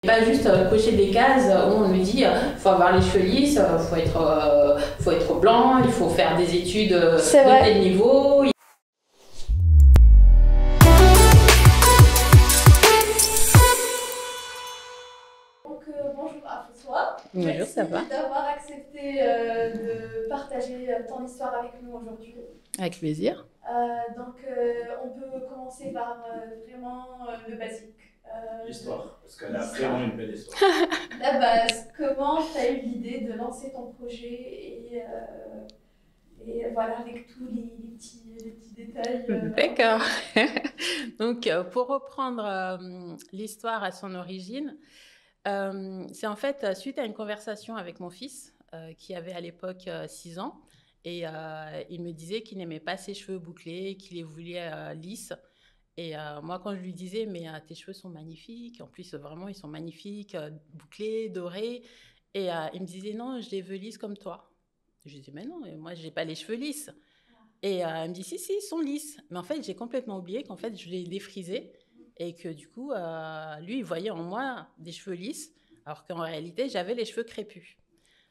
Pas juste cocher des cases où on nous dit faut avoir les cheveux lisses, faut être blanc, il faut faire des études de tel niveau. Donc bonjour à François. Bonjour, ça va? Merci d'avoir accepté de partager ton histoire avec nous aujourd'hui. Avec plaisir. On peut commencer par vraiment le basique. L'histoire, parce qu'elle a vraiment une belle histoire. La base, comment tu as eu l'idée de lancer ton projet et voilà, avec tous les petits détails. D'accord. Donc, pour reprendre l'histoire à son origine, c'est en fait suite à une conversation avec mon fils, qui avait à l'époque 6 ans, et il me disait qu'il n'aimait pas ses cheveux bouclés, qu'il les voulait lisses. Et moi, quand je lui disais, mais tes cheveux sont magnifiques, en plus, vraiment, ils sont magnifiques, bouclés, dorés. Et il me disait, non, je les veux lisses comme toi. Je lui disais, mais non, moi, je n'ai pas les cheveux lisses. Et il me dit, si, ils sont lisses. Mais en fait, j'ai complètement oublié qu'en fait, je les défrisais. Et que du coup, lui, il voyait en moi des cheveux lisses, alors qu'en réalité, j'avais les cheveux crépus.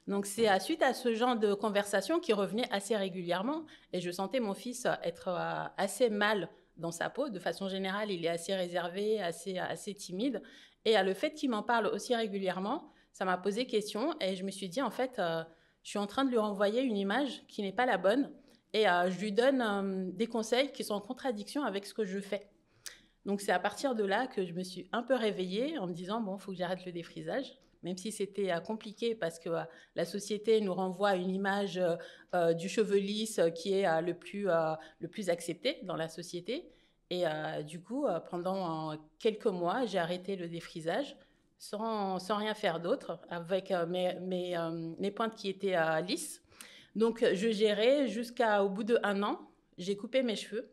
Donc, c'est suite à ce genre de conversation qui revenait assez régulièrement. Et je sentais mon fils être assez mal dans sa peau. De façon générale, il est assez réservé, assez timide. Et le fait qu'il m'en parle aussi régulièrement, ça m'a posé question. Et je me suis dit, en fait, je suis en train de lui renvoyer une image qui n'est pas la bonne. Et je lui donne des conseils qui sont en contradiction avec ce que je fais. Donc, c'est à partir de là que je me suis un peu réveillée en me disant, bon, il faut que j'arrête le défrisage. Même si c'était compliqué parce que la société nous renvoie à une image du cheveu lisse qui est le plus accepté dans la société. Et du coup, pendant quelques mois, j'ai arrêté le défrisage sans rien faire d'autre, avec mes pointes qui étaient lisses. Donc, je gérais jusqu'au bout d'1 an, j'ai coupé mes cheveux.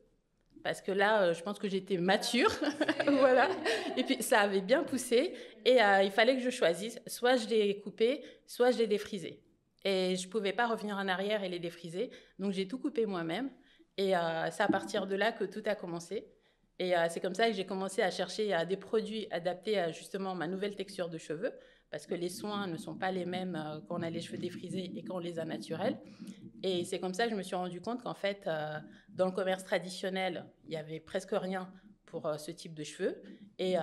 Parce que là, je pense que j'étais mature, voilà. Et puis, ça avait bien poussé. Et il fallait que je choisisse. Soit je les coupais, soit je les défrisais. Et je ne pouvais pas revenir en arrière et les défriser. Donc, j'ai tout coupé moi-même. Et c'est à partir de là que tout a commencé. Et c'est comme ça que j'ai commencé à chercher des produits adaptés à justement ma nouvelle texture de cheveux. Parce que les soins ne sont pas les mêmes quand on a les cheveux défrisés et quand on les a naturels. Et c'est comme ça que je me suis rendu compte qu'en fait, dans le commerce traditionnel, il y avait presque rien pour ce type de cheveux. Et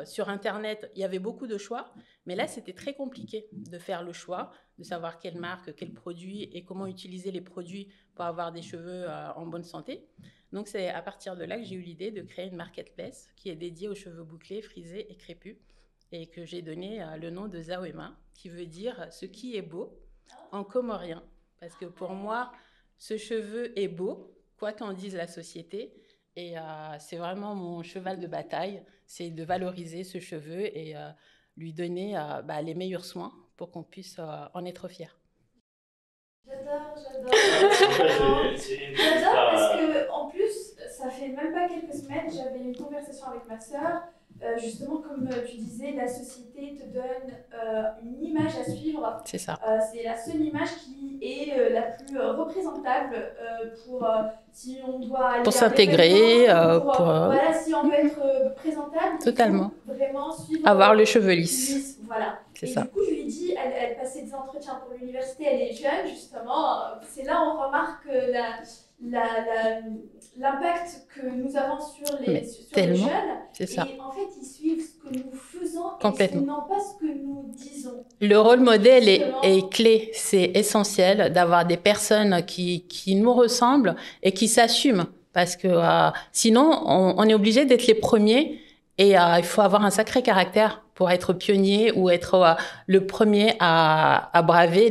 sur Internet, il y avait beaucoup de choix. Mais là, c'était très compliqué de faire le choix, de savoir quelle marque, quel produit et comment utiliser les produits pour avoir des cheveux en bonne santé. Donc, c'est à partir de là que j'ai eu l'idée de créer une marketplace qui est dédiée aux cheveux bouclés, frisés et crépus. Et que j'ai donné le nom de Zawema, qui veut dire « ce qui est beau » en comorien. Parce que pour moi, ce cheveu est beau, quoi qu'en dise la société. Et c'est vraiment mon cheval de bataille, c'est de valoriser ce cheveu et lui donner les meilleurs soins pour qu'on puisse en être fier. J'adore. C'est J'adore parce que en plus, ça fait même pas quelques semaines, j'avais une conversation avec ma sœur. Justement, comme tu disais, la société te donne une image à suivre. C'est ça. C'est la seule image qui est la plus représentable pour si on doit aller pour à s'intégrer, voilà, si on veut être présentable. Totalement. Il faut vraiment suivre. Avoir le cheveu lisse. Voilà. C'est et ça. Du coup, je lui ai dit, elle passait des entretiens pour l'université, elle est jeune, justement. C'est là où on remarque l'impact que nous avons sur les jeunes. C'est ça. Et en fait, ils suivent ce que nous faisons Complètement. et non pas ce que nous disons. Le rôle modèle est clé. C'est essentiel d'avoir des personnes qui nous ressemblent et qui s'assument. Parce que sinon, on est obligé d'être les premiers et il faut avoir un sacré caractère pour être pionnier ou être le premier à braver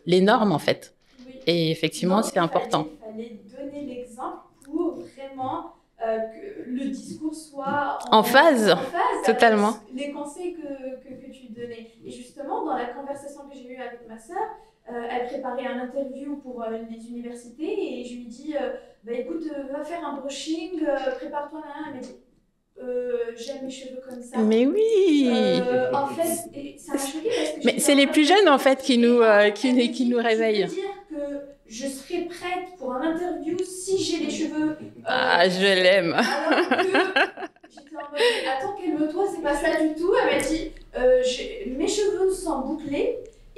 les normes, en fait. Oui. Et effectivement, donc, c'est important. Il fallait donner l'exemple pour vraiment que le discours soit en phase totalement. Avec les conseils que tu donnais. Et justement, dans la conversation que j'ai eue avec ma sœur, elle préparait un interview pour les universités et je lui dis écoute, va faire un brushing, prépare-toi là. Elle m'a dit j'aime mes cheveux comme ça. Mais oui. En fait, ça m'a choquée parce que mais c'est les plus jeunes en fait qui nous réveillent. Je peux dire que je serais prête pour un interview si j'ai les cheveux. Je l'aime. Alors que j'étais en mode attends, calme-toi, c'est pas ça du tout.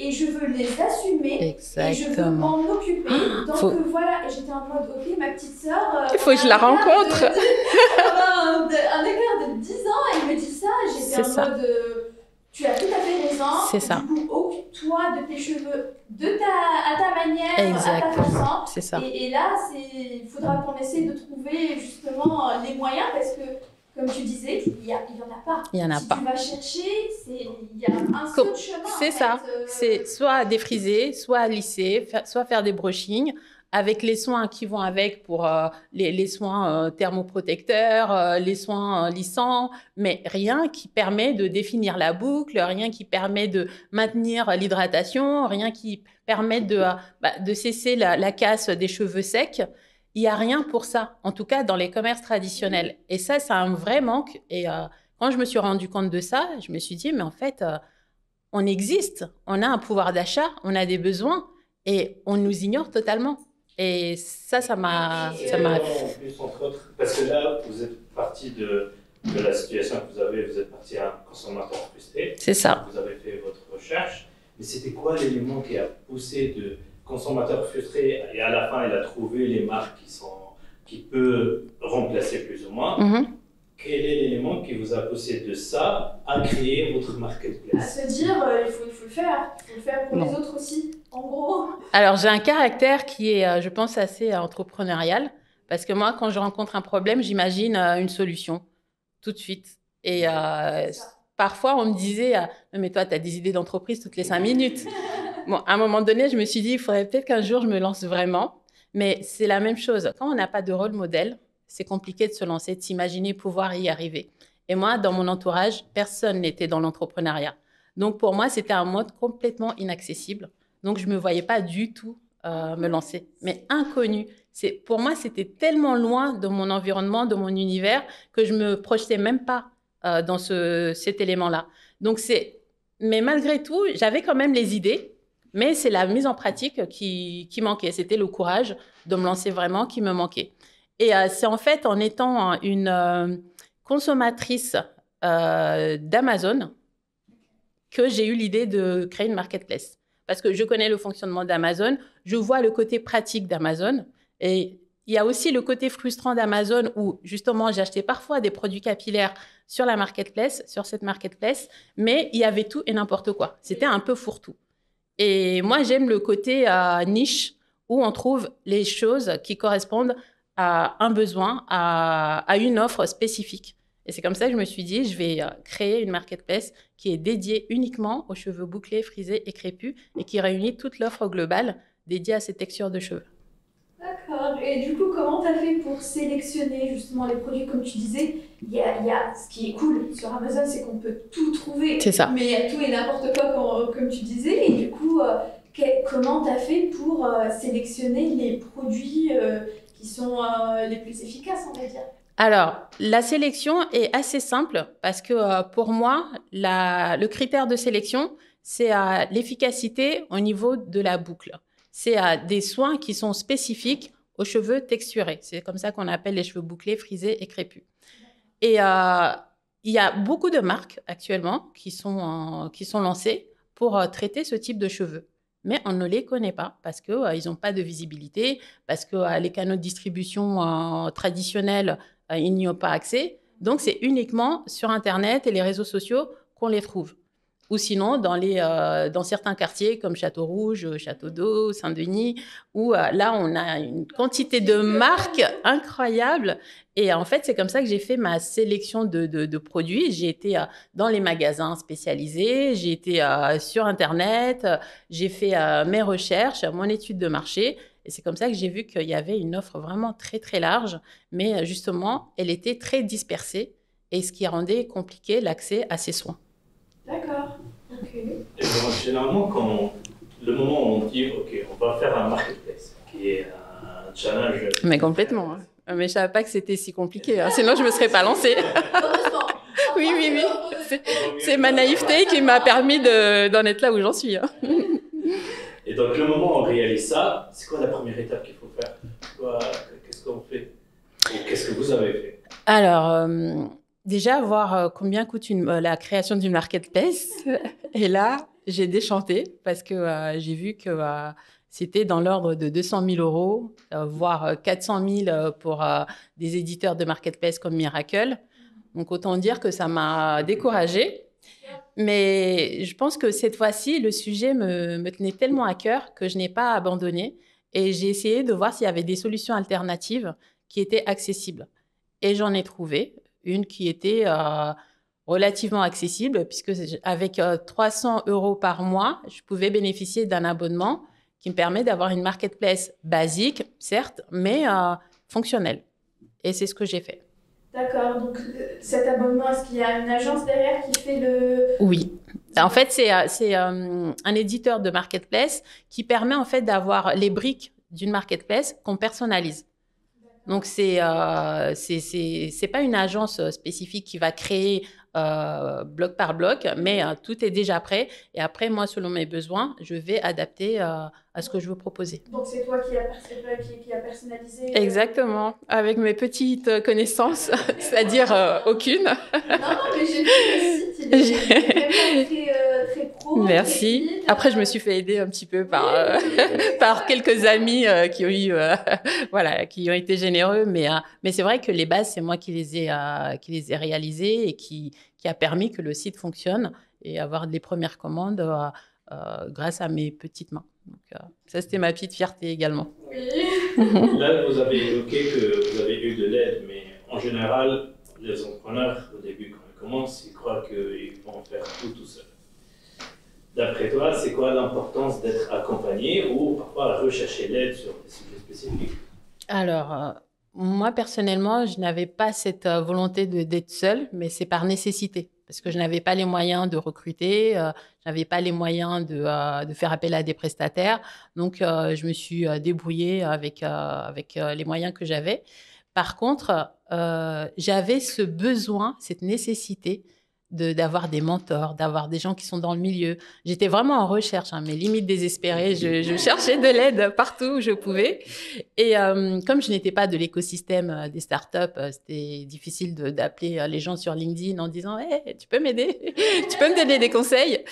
et je veux les assumer. Exactement. Et je veux m'en occuper. Donc voilà, et j'étais en mode, ok, ma petite sœur. Il faut que je la rencontre. Un écart de 10 ans, elle me dit ça, j'étais en mode, tu as tout à fait raison. C'est ça. Du coup, occupe-toi de tes cheveux à ta manière, exactement. à ta façon. C'est ça. Et là, il faudra qu'on essaie de trouver justement les moyens parce que, comme tu disais, il n'y en a pas. Il n'y en a pas. Si tu vas chercher, il y a un seul chemin. C'est ça. C'est soit défriser, soit lisser, soit faire des brushings avec les soins qui vont avec pour les soins thermoprotecteurs, les soins lissants, mais rien qui permet de définir la boucle, rien qui permet de maintenir l'hydratation, rien qui permet de cesser la casse des cheveux secs. Il n'y a rien pour ça, en tout cas dans les commerces traditionnels. Et ça, c'est un vrai manque. Et quand je me suis rendu compte de ça, je me suis dit, mais en fait, on existe, on a un pouvoir d'achat, on a des besoins et on nous ignore totalement. Et ça m'a... En plus, entre autres, parce que là, vous êtes parti de la situation que vous avez, vous êtes parti à un consommateur frustré. C'est ça. Vous avez fait votre recherche. Mais c'était quoi l'élément qui a poussé de consommateur frustré et à la fin, il a trouvé les marques qui peuvent remplacer plus ou moins. Mm-hmm. Quel est l'élément qui vous a poussé de ça à créer votre marketplace? À se dire, il faut le faire. Il faut le faire pour les autres aussi, en gros. Alors, j'ai un caractère qui est, je pense, assez entrepreneurial. Parce que moi, quand je rencontre un problème, j'imagine une solution tout de suite. Et parfois, on me disait, mais toi, tu as des idées d'entreprise toutes les 5 minutes. Bon, à un moment donné, je me suis dit, il faudrait peut-être qu'un jour, je me lance vraiment. Mais c'est la même chose. Quand on n'a pas de rôle modèle, c'est compliqué de se lancer, de s'imaginer pouvoir y arriver. Et moi, dans mon entourage, personne n'était dans l'entrepreneuriat. Donc, pour moi, c'était un mode complètement inaccessible. Donc, je ne me voyais pas du tout me lancer. Mais inconnu. Pour moi, c'était tellement loin de mon environnement, de mon univers, que je ne me projetais même pas dans cet élément-là. Donc, mais malgré tout, j'avais quand même les idées. Mais c'est la mise en pratique qui manquait. C'était le courage de me lancer vraiment qui me manquait. Et c'est en fait en étant une consommatrice d'Amazon que j'ai eu l'idée de créer une marketplace. Parce que je connais le fonctionnement d'Amazon, je vois le côté pratique d'Amazon. Et il y a aussi le côté frustrant d'Amazon où justement j'achetais parfois des produits capillaires sur la marketplace, sur cette marketplace, mais il y avait tout et n'importe quoi. C'était un peu fourre-tout. Et moi, j'aime le côté niche où on trouve les choses qui correspondent à un besoin, à une offre spécifique. Et c'est comme ça que je me suis dit, je vais créer une marketplace qui est dédiée uniquement aux cheveux bouclés, frisés et crépus et qui réunit toute l'offre globale dédiée à ces textures de cheveux. D'accord. Et du coup, comment tu as fait pour sélectionner justement les produits? Comme tu disais, il y a ce qui est cool sur Amazon, c'est qu'on peut tout trouver. C'est ça. Mais il y a tout et n'importe quoi, comme tu disais. Et du coup, comment tu as fait pour sélectionner les produits qui sont les plus efficaces, on va dire? Alors, la sélection est assez simple parce que pour moi, le critère de sélection, c'est l'efficacité au niveau de la boucle. C'est des soins qui sont spécifiques aux cheveux texturés. C'est comme ça qu'on appelle les cheveux bouclés, frisés et crépus. Et il y a beaucoup de marques actuellement qui sont lancées pour traiter ce type de cheveux. Mais on ne les connaît pas parce qu'ils n'ont pas de visibilité, parce que les canaux de distribution traditionnels, ils n'y ont pas accès. Donc, c'est uniquement sur Internet et les réseaux sociaux qu'on les trouve. Ou sinon, dans certains quartiers comme Château-Rouge, Château-d'Eau, Saint-Denis, où là, on a une quantité de marques incroyables. Et en fait, c'est comme ça que j'ai fait ma sélection de produits. J'ai été dans les magasins spécialisés, j'ai été sur Internet, j'ai fait mes recherches, mon étude de marché. Et c'est comme ça que j'ai vu qu'il y avait une offre vraiment très, très large. Mais justement, elle était très dispersée, et ce qui rendait compliqué l'accès à ces soins. D'accord, ok. Et donc, généralement, le moment où on dit, OK, on va faire un marketplace, qui est un challenge... Mais complètement. Hein. Mais je ne savais pas que c'était si compliqué. Hein. Sinon, je ne me serais pas lancée. Oui. C'est ma naïveté qui m'a permis d'en être là où j'en suis. Hein. Et donc, le moment où on réalise ça, c'est quoi la première étape qu'il faut faire? Qu'est-ce qu'on fait? Ou qu'est-ce que vous avez fait? Alors... déjà, voir combien coûte la création d'une marketplace. Et là, j'ai déchanté parce que j'ai vu que c'était dans l'ordre de 200 000 euros, voire 400 000 pour des éditeurs de marketplace comme Miracle. Donc, autant dire que ça m'a découragée. Mais je pense que cette fois-ci, le sujet me tenait tellement à cœur que je n'ai pas abandonné. Et j'ai essayé de voir s'il y avait des solutions alternatives qui étaient accessibles. Et j'en ai trouvé une qui était relativement accessible, puisque avec 300 euros par mois, je pouvais bénéficier d'un abonnement qui me permet d'avoir une marketplace basique, certes, mais fonctionnelle. Et c'est ce que j'ai fait. D'accord, donc cet abonnement, est-ce qu'il y a une agence derrière qui fait le... Oui. En fait, c'est un éditeur de marketplace qui permet en fait d'avoir les briques d'une marketplace qu'on personnalise. Donc, c'est pas une agence spécifique qui va créer bloc par bloc, mais tout est déjà prêt. Et après, moi, selon mes besoins, je vais adapter à ce que je veux proposer. Donc, c'est toi qui a personnalisé Exactement, avec mes petites connaissances, c'est-à-dire aucune. Non, mais j'ai vu le site, il est vraiment très pro. Merci. Très Après, je me suis fait aider un petit peu par quelques amis qui ont eu, voilà, qui ont été généreux. Mais c'est vrai que les bases, c'est moi qui les ai réalisées et qui a permis que le site fonctionne et avoir les premières commandes grâce à mes petites mains. Donc, ça, c'était ma petite fierté également. Oui. Là, vous avez évoqué que vous avez eu de l'aide, mais en général, les entrepreneurs, au début, quand ils commencent, ils croient qu'ils vont faire tout seul. D'après toi, c'est quoi l'importance d'être accompagné ou parfois rechercher l'aide sur des sujets spécifiques? Alors, moi, personnellement, je n'avais pas cette volonté d'être seule, mais c'est par nécessité. Parce que je n'avais pas les moyens de recruter, je n'avais pas les moyens de faire appel à des prestataires. Donc, je me suis débrouillée avec les moyens que j'avais. Par contre, j'avais ce besoin, cette nécessité d'avoir des mentors, d'avoir des gens qui sont dans le milieu. J'étais vraiment en recherche, mais limite désespérée. Je cherchais de l'aide partout où je pouvais. Et comme je n'étais pas de l'écosystème des startups, c'était difficile d'appeler les gens sur LinkedIn en disant hey, « tu peux m'aider, tu peux me donner des conseils ».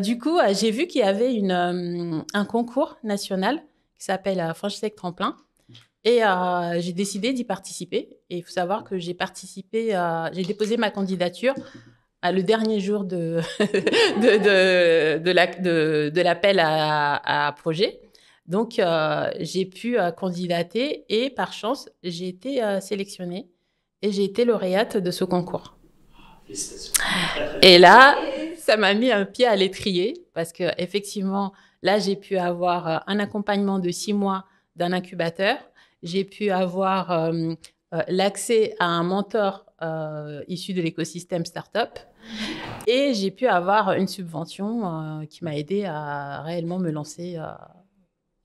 Du coup, j'ai vu qu'il y avait un concours national qui s'appelle Franchise Tech Tremplin. Et j'ai décidé d'y participer. Et il faut savoir que j'ai déposé ma candidature le dernier jour de l'appel à projet. Donc, j'ai pu candidater et par chance, j'ai été sélectionnée et j'ai été lauréate de ce concours. Félicitations. Et là, ça m'a mis un pied à l'étrier parce qu'effectivement, là, j'ai pu avoir un accompagnement de 6 mois d'un incubateur. J'ai pu avoir l'accès à un mentor issu de l'écosystème startup. Et j'ai pu avoir une subvention qui m'a aidé à réellement me lancer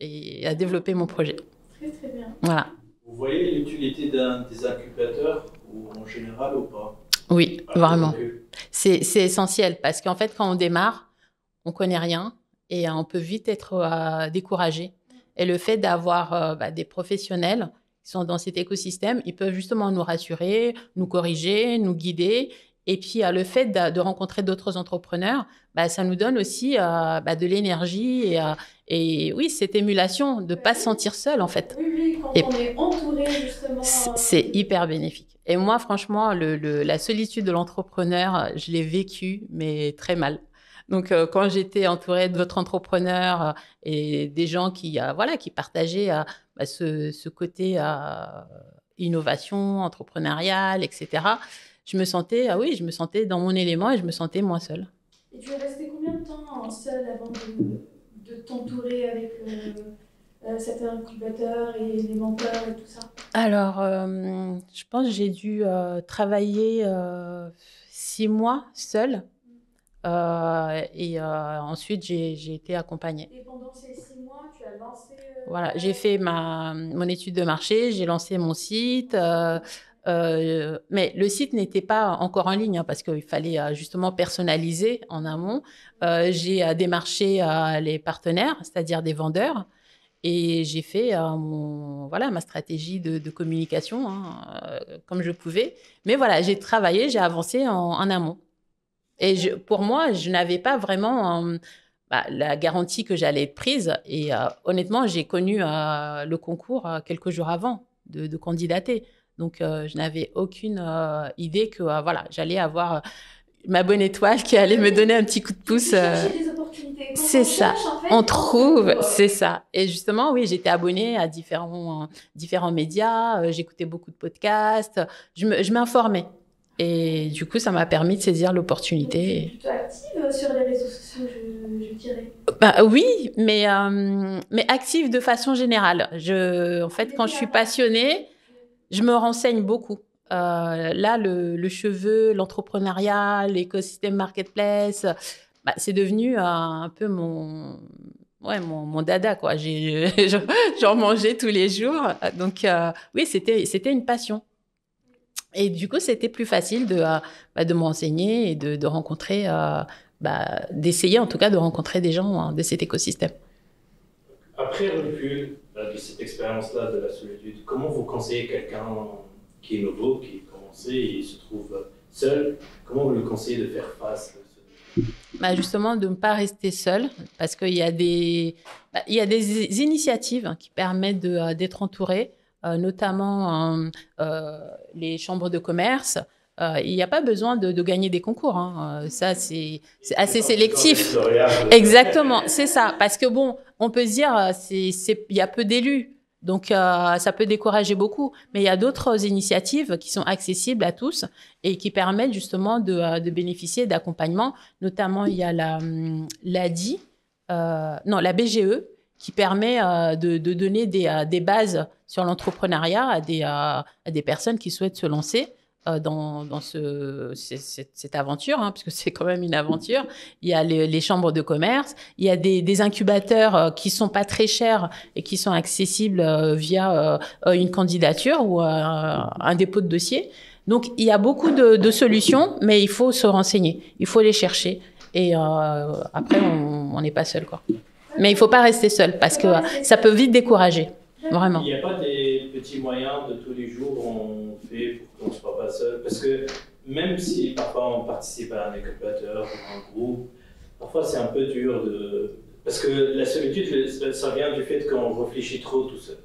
et à développer mon projet. Très, très bien. Voilà. Vous voyez l'utilité des incubateurs ou en général ou pas? Oui, vraiment. C'est essentiel parce qu'en fait, quand on démarre, on ne connaît rien et on peut vite être découragé. Et le fait d'avoir des professionnels qui sont dans cet écosystème, ils peuvent justement nous rassurer, nous corriger, nous guider. Et puis, le fait de rencontrer d'autres entrepreneurs, ça nous donne aussi de l'énergie et oui, cette émulation de ne pas se sentir seul, en fait. Oui, quand on est entouré, justement. C'est hyper bénéfique. Et moi, franchement, la solitude de l'entrepreneur, je l'ai vécue, mais très mal. Donc, quand j'étais entourée d'autres entrepreneurs et des gens qui partageaient ce côté innovation, entrepreneuriale, etc., je me sentais dans mon élément et je me sentais moins seule. Et tu es restée combien de temps seule avant de t'entourer avec cet incubateur et les mentors et tout ça? Alors, je pense que j'ai dû travailler 6 mois seule. Et ensuite, j'ai été accompagnée. Et pendant ces 6 mois, tu as lancé... Voilà, j'ai fait mon étude de marché, j'ai lancé mon site. Mais le site n'était pas encore en ligne parce qu'il fallait justement personnaliser en amont. J'ai démarché les partenaires, c'est-à-dire des vendeurs. Et j'ai fait ma stratégie de communication comme je pouvais. Mais voilà, j'ai travaillé, j'ai avancé en amont. Et pour moi, je n'avais pas vraiment la garantie que j'allais être prise. Et honnêtement, j'ai connu le concours quelques jours avant de candidater. Donc, je n'avais aucune idée que voilà, j'allais avoir ma bonne étoile qui allait me donner un petit coup de pouce. Chercher des opportunités. Quand c'est ça. Cherche, en fait, on trouve, c'est ça. Et justement, oui, j'étais abonnée à différents médias. J'écoutais beaucoup de podcasts. Je m'informais. Et du coup, ça m'a permis de saisir l'opportunité. Tu es plutôt active sur les réseaux sociaux, je dirais. Oui, mais active de façon générale. En fait, quand je suis passionnée, je me renseigne beaucoup. Là, le cheveu, l'entrepreneuriat, l'écosystème marketplace, c'est devenu un peu mon dada, quoi. J'en mangeais tous les jours. Donc, oui, c'était une passion. Et du coup, c'était plus facile de me renseigner et de rencontrer, d'essayer en tout cas de rencontrer des gens de cet écosystème. Après recul de cette expérience-là de la solitude, comment vous conseillez quelqu'un qui est nouveau, qui est commencé et se trouve seul, comment vous le conseillez de faire face à ça? Justement, de ne pas rester seul, parce qu'il y a des initiatives qui permettent d'être entouré, notamment les chambres de commerce. Il n'y a pas besoin de gagner des concours. Ça, c'est assez sélectif. Exactement, c'est ça. Parce que bon, on peut se dire, il y a peu d'élus. Donc, ça peut décourager beaucoup. Mais il y a d'autres initiatives qui sont accessibles à tous et qui permettent justement de bénéficier d'accompagnement. Notamment, il y a la BGE, qui permet de donner des bases sur l'entrepreneuriat à des personnes qui souhaitent se lancer dans cette aventure, puisque c'est quand même une aventure. Il y a les chambres de commerce, il y a des incubateurs qui sont pas très chers et qui sont accessibles via une candidature ou un dépôt de dossier. Donc, il y a beaucoup de solutions, mais il faut se renseigner, il faut les chercher. Et après, on n'est pas seul, quoi. Mais il ne faut pas rester seul, parce que ça peut vite décourager, vraiment. Il n'y a pas des petits moyens de tous les jours qu'on fait pour qu'on ne soit pas seul? Parce que même si parfois on participe à un incubateur ou un groupe, parfois c'est un peu dur parce que la solitude, ça vient du fait qu'on réfléchit trop tout seul.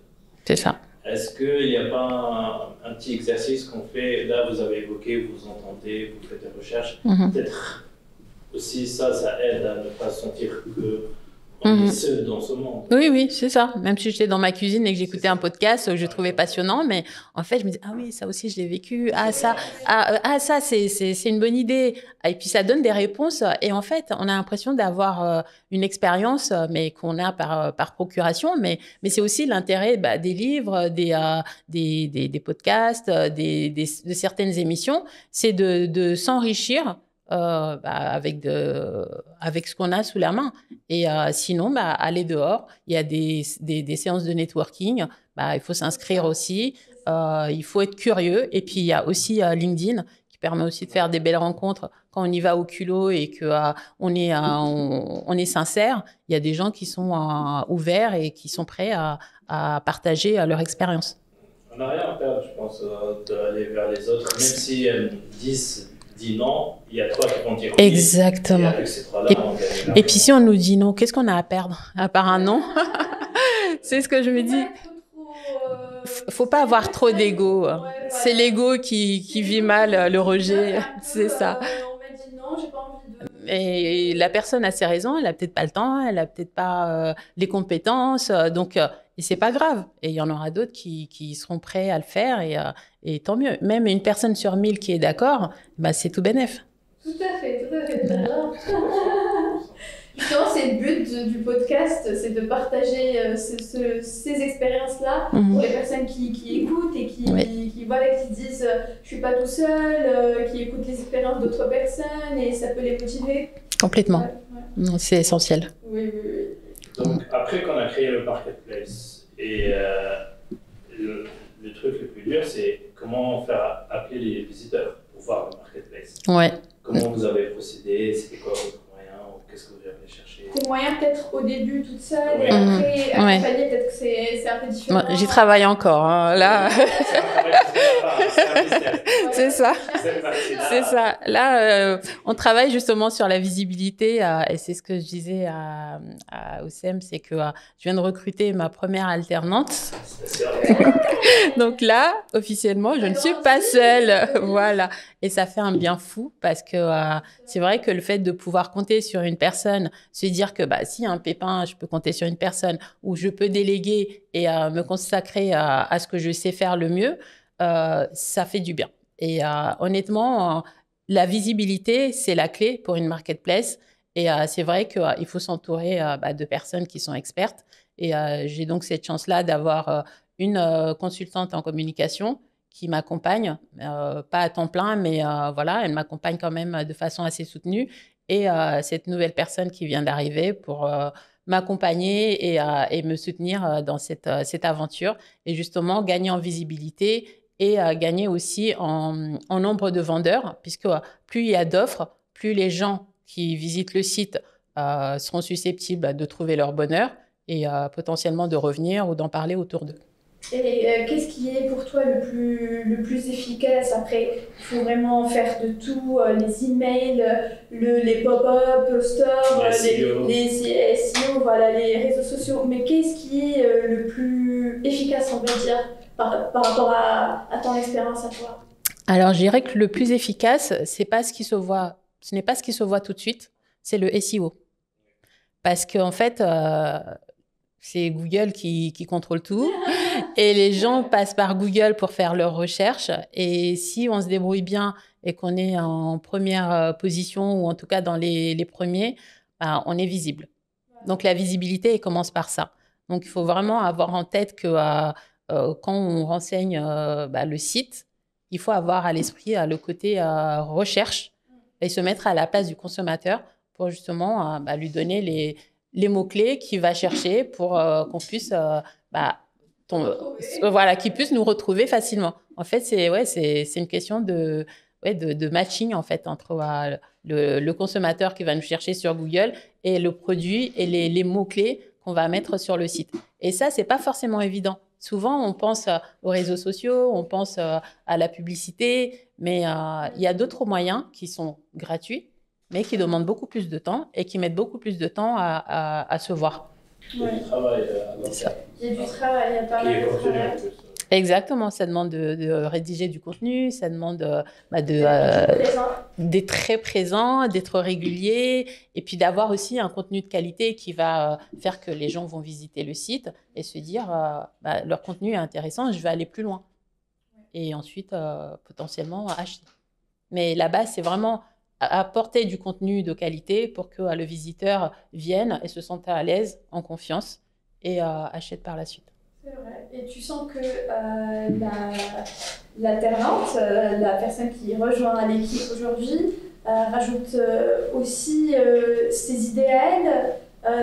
C'est ça. Est-ce qu'il n'y a pas un petit exercice qu'on fait? Là, vous avez évoqué, vous entendez, vous faites des recherches. Peut-être aussi ça aide à ne pas sentir que on est seul dans ce monde. Oui, c'est ça. Même si j'étais dans ma cuisine et que j'écoutais un podcast que je trouvais passionnant, mais en fait, je me dis, ah oui, ça aussi, je l'ai vécu. Ça, c'est une bonne idée. Et puis, ça donne des réponses. Et en fait, on a l'impression d'avoir une expérience, mais qu'on a par procuration. Mais c'est aussi l'intérêt des livres, des podcasts, de certaines émissions. C'est de s'enrichir avec ce qu'on a sous la main. Et sinon, aller dehors. Il y a des séances de networking. Il faut s'inscrire aussi. Il faut être curieux. Et puis, il y a aussi LinkedIn qui permet aussi de faire des belles rencontres quand on y va au culot et qu'on est sincère. Il y a des gens qui sont ouverts et qui sont prêts à partager leur expérience. On n'a rien à perdre, je pense, d'aller vers les autres. Même si elles dit non, il y a trois qui vont dire oui. Exactement. Et avec ces trois-là, on gagne. Et puis si on nous dit non, qu'est-ce qu'on a à perdre à part un non? C'est ce que je me dis. Faut pas avoir trop d'ego. C'est l'ego qui vit mal le rejet. C'est ça. On m'a dit non, j'ai pas envie de... Et la personne a ses raisons, elle a peut-être pas le temps, elle a peut-être pas les compétences, donc et c'est pas grave. Et il y en aura d'autres qui seront prêts à le faire et tant mieux. Même une personne sur 1000 qui est d'accord, c'est tout bénef. Tout à fait, très bien. Justement, c'est le but du podcast, c'est de partager ces expériences-là pour les personnes qui écoutent et qui disent je suis pas tout seul, qui écoutent les expériences d'autres personnes et ça peut les motiver. Complètement. Ouais. C'est essentiel. Oui. Donc, après qu'on a créé le marketplace, et le truc le plus dur, c'est comment faire appeler les visiteurs pour voir le marketplace. Ouais. Comment vous avez procédé? C'était quoi votre moyen? Qu'est-ce que vous avez cherché? Tes moyens, peut-être au début toute seule, et après, accompagner, peut-être que c'est un peu différent. J'y travaille encore. Là. C'est un travail C'est ça. Cette C'est ça. Là, on travaille justement sur la visibilité et c'est ce que je disais à OCM, c'est que je viens de recruter ma première alternante. Donc là, officiellement, je ne suis pas seule. Voilà. Et ça fait un bien fou parce que c'est vrai que le fait de pouvoir compter sur une personne, se dire que s'il y a un pépin, je peux compter sur une personne ou je peux déléguer et me consacrer à ce que je sais faire le mieux, ça fait du bien. Et honnêtement, la visibilité, c'est la clé pour une marketplace. Et c'est vrai qu'il faut s'entourer de personnes qui sont expertes. Et j'ai donc cette chance-là d'avoir une consultante en communication qui m'accompagne, pas à temps plein, mais voilà, elle m'accompagne quand même de façon assez soutenue. Et cette nouvelle personne qui vient d'arriver pour m'accompagner et me soutenir dans cette aventure et justement gagner en visibilité et gagner aussi en nombre de vendeurs, puisque plus il y a d'offres, plus les gens qui visitent le site seront susceptibles de trouver leur bonheur et potentiellement de revenir ou d'en parler autour d'eux. Et qu'est-ce qui est pour toi le plus efficace? Après, il faut vraiment faire de tout, les emails, les pop-up stores, les SEO, voilà, les réseaux sociaux. Mais qu'est-ce qui est le plus efficace, on va dire, par rapport à ton expérience à toi? Alors, je dirais que le plus efficace, ce n'est pas ce qui se voit tout de suite, c'est le SEO. Parce qu'en fait, c'est Google qui contrôle tout. Et les gens passent par Google pour faire leurs recherches. Et si on se débrouille bien et qu'on est en première position, ou en tout cas dans les premiers, on est visible. Donc, la visibilité, elle commence par ça. Donc, il faut vraiment avoir en tête que quand on renseigne le site, il faut avoir à l'esprit le côté recherche et se mettre à la place du consommateur pour justement lui donner les mots-clés qu'il va chercher pour qu'on puisse qu'il puisse nous retrouver facilement. En fait, c'est une question de matching en fait, entre le consommateur qui va nous chercher sur Google et le produit et les mots-clés qu'on va mettre sur le site. Et ça, c'est pas forcément évident. Souvent, on pense aux réseaux sociaux, on pense à la publicité, mais il y a d'autres moyens qui sont gratuits, mais qui demandent beaucoup plus de temps et qui mettent beaucoup plus de temps à se voir. Il y a du travail. Il y a du travail, il y a pas mal de travail. Exactement, ça demande de rédiger du contenu, ça demande d'être très présent, d'être régulier, et puis d'avoir aussi un contenu de qualité qui va faire que les gens vont visiter le site et se dire leur contenu est intéressant, je vais aller plus loin. Et ensuite, potentiellement, acheter. Mais la base, c'est vraiment apporter du contenu de qualité pour que le visiteur vienne et se sente à l'aise, en confiance, et achète par la suite. C'est vrai. Et tu sens que l'alternante, la personne qui rejoint l'équipe aujourd'hui, rajoute aussi ses idées à elle,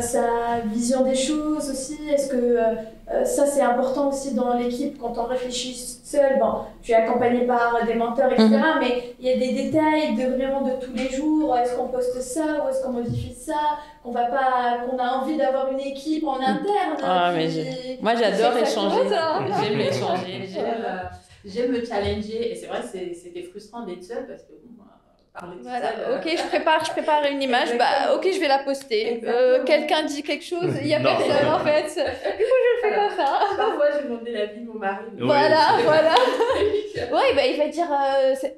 sa vision des choses aussi. Est-ce que ça, c'est important aussi dans l'équipe quand on réfléchit seul? Bon, tu es accompagné par des menteurs, etc. Mais il y a des détails vraiment de tous les jours. Est-ce qu'on poste ça ou est-ce qu'on modifie ça? Qu'on a envie d'avoir une équipe en interne. Moi, j'adore échanger. J'aime échanger. J'aime me challenger. Et c'est vrai, c'était frustrant d'être seule parce que voilà, ok, je prépare une image, ok, je vais la poster. Quelqu'un dit quelque chose, il n'y a personne en fait. Du coup, je le fais comme ça. Parfois, je demandais l'avis de mon mari. Voilà. Ouais, il va dire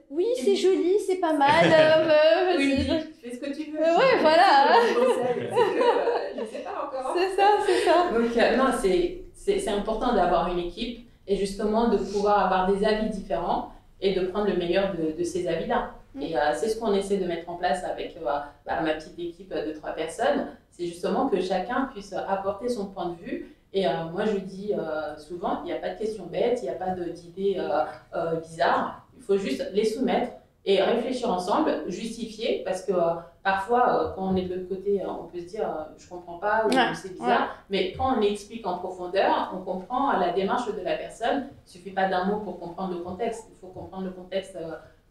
oui, c'est joli, c'est pas mal. Oui, fais ce que tu veux. Ouais, voilà. Je sais pas encore. C'est ça. Donc, non, c'est important d'avoir une équipe et justement de pouvoir avoir des avis différents et de prendre le meilleur de ces avis-là. Et c'est ce qu'on essaie de mettre en place avec ma petite équipe de 3 personnes. C'est justement que chacun puisse apporter son point de vue. Et moi, je dis souvent, il n'y a pas de questions bêtes, il n'y a pas d'idées bizarres. Il faut juste les soumettre et réfléchir ensemble, justifier. Parce que parfois, quand on est de l'autre côté, on peut se dire je ne comprends pas ou c'est bizarre. Mais quand on explique en profondeur, on comprend la démarche de la personne. Il ne suffit pas d'un mot pour comprendre le contexte. Il faut comprendre le contexte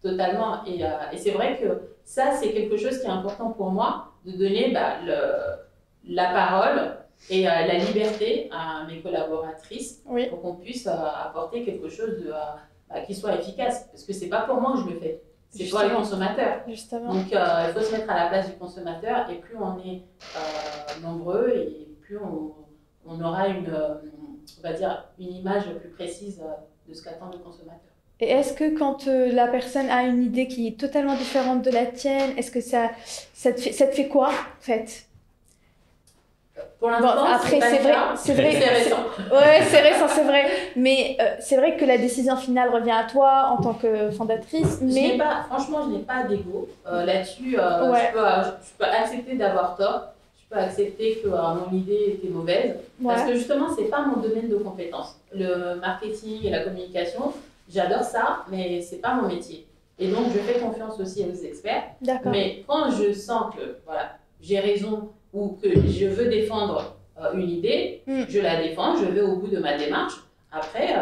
totalement. Et c'est vrai que ça, c'est quelque chose qui est important pour moi, de donner la parole et la liberté à mes collaboratrices pour qu'on puisse apporter quelque chose qu'il soit efficace. Parce que c'est pas pour moi que je le fais, c'est pour les consommateurs. Justement. Donc il faut se mettre à la place du consommateur, et plus on est nombreux, et plus on aura on va dire, une image plus précise de ce qu'attend le consommateur. Et est-ce que quand la personne a une idée qui est totalement différente de la tienne, est-ce que ça te fait quoi en fait? Pour l'instant, après, c'est vrai, c'est récent. Ouais, c'est récent, c'est vrai. Mais c'est vrai que la décision finale revient à toi en tant que fondatrice. Mais franchement, je n'ai pas d'ego là-dessus. Je peux accepter d'avoir tort. Je peux accepter que mon idée était mauvaise. Parce que justement, c'est pas mon domaine de compétence. Le marketing et la communication, j'adore ça, mais c'est pas mon métier. Et donc, je fais confiance aussi aux experts. D'accord. Mais quand je sens que j'ai raison, ou que je veux défendre une idée, je la défends, je vais au bout de ma démarche. Après,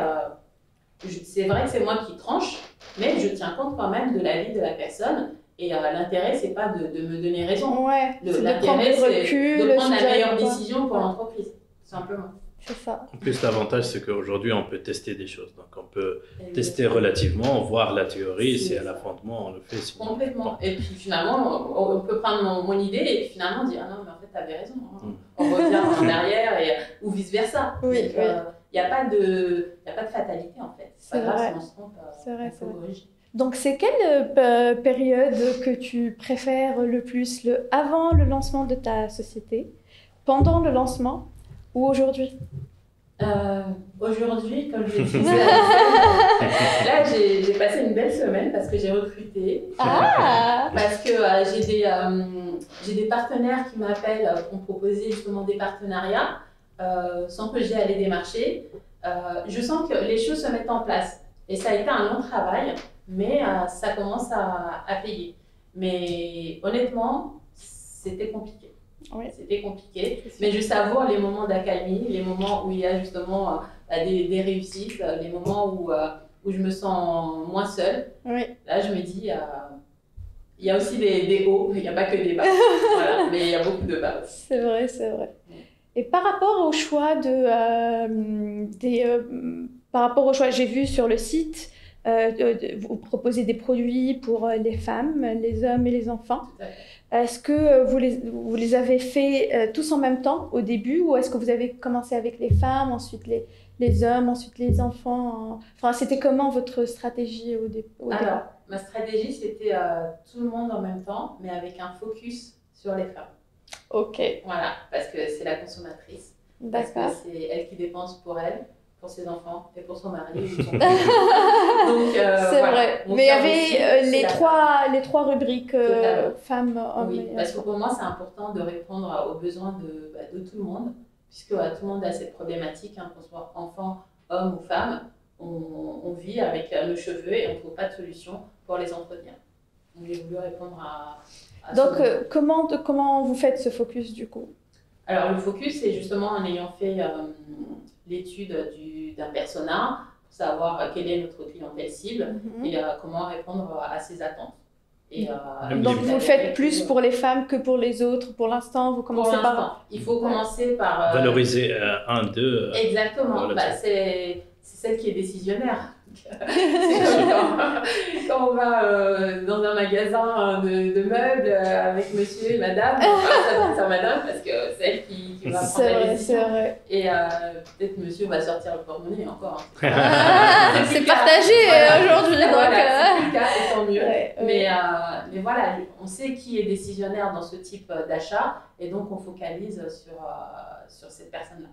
c'est vrai que c'est moi qui tranche, mais je tiens compte quand même de l'avis de la personne. Et l'intérêt, c'est pas de me donner raison. Ouais, l'intérêt, c'est de prendre la meilleure décision pour l'entreprise, tout simplement. C'est ça. En plus, l'avantage, c'est qu'aujourd'hui, on peut tester des choses. Donc, on peut tester relativement, voir la théorie, si elle a fondement, on le fait. Sinon, complètement. Et puis finalement, on peut prendre mon idée et puis finalement dire ah non, mais en fait, tu avais raison. On revient en arrière ou vice-versa. Oui, il n'y a pas de fatalité en fait. C'est pas grave si on se trompe, on peut corriger. Donc, c'est quelle période que tu préfères le plus, avant le lancement de ta société, pendant le lancement ou aujourd'hui? Aujourd'hui, comme je disais, là j'ai passé une belle semaine parce que j'ai recruté. Parce que j'ai des partenaires qui m'appellent pour me proposer justement des partenariats sans que j'aie à les démarcher. Je sens que les choses se mettent en place et ça a été un long travail, mais ça commence à payer. Mais honnêtement, c'était compliqué. Oui. C'était compliqué, mais je savoure les moments d'accalmie, les moments où il y a justement des réussites, les moments où je me sens moins seule. Oui. Là, je me dis, il y a aussi des hauts, il n'y a pas que des bas, mais il y a beaucoup de bas. C'est vrai, c'est vrai. Et par rapport au choix par rapport au choix, j'ai vu sur le site, vous proposez des produits pour les femmes, les hommes et les enfants. Tout à fait. Est-ce que vous les avez fait tous en même temps au début, ou est-ce que vous avez commencé avec les femmes, ensuite les hommes, ensuite les enfants? Enfin, c'était comment votre stratégie au départ? Alors, ma stratégie, c'était tout le monde en même temps, mais avec un focus sur les femmes. Ok. Voilà, parce que c'est la consommatrice. D'accord. Parce que c'est elle qui dépense pour elle, pour ses enfants et pour son mari ou son Donc, c'est vrai. Mais il y avait les trois rubriques femmes, hommes. Oui, parce que pour moi, c'est important de répondre aux besoins de tout le monde, puisque tout le monde a cette problématique, qu'on soit enfant, homme ou femme, on vit avec nos cheveux et on ne trouve pas de solution pour les entretenir. Donc, j'ai voulu répondre à Donc, comment vous faites ce focus du coup? Alors, le focus, c'est justement en ayant fait l'étude d'un persona pour savoir quelle est notre clientèle cible et comment répondre à ses attentes. Et, donc vous le faites plus pour les femmes que pour les autres pour l'instant? Vous commencez par... Il faut commencer par... valoriser deux. Exactement, c'est celle qui est décisionnaire. C'est comme quand on va dans un magasin de meubles avec monsieur et madame, on va madame parce que c'est elle qui va prendre la décision. C'est vrai. Et peut-être monsieur va sortir le porte-monnaie encore. C'est partagé aujourd'hui. Voilà, c'est le cas, et tant mieux. Mais voilà, on sait qui est décisionnaire dans ce type d'achat et donc on focalise sur cette personne-là.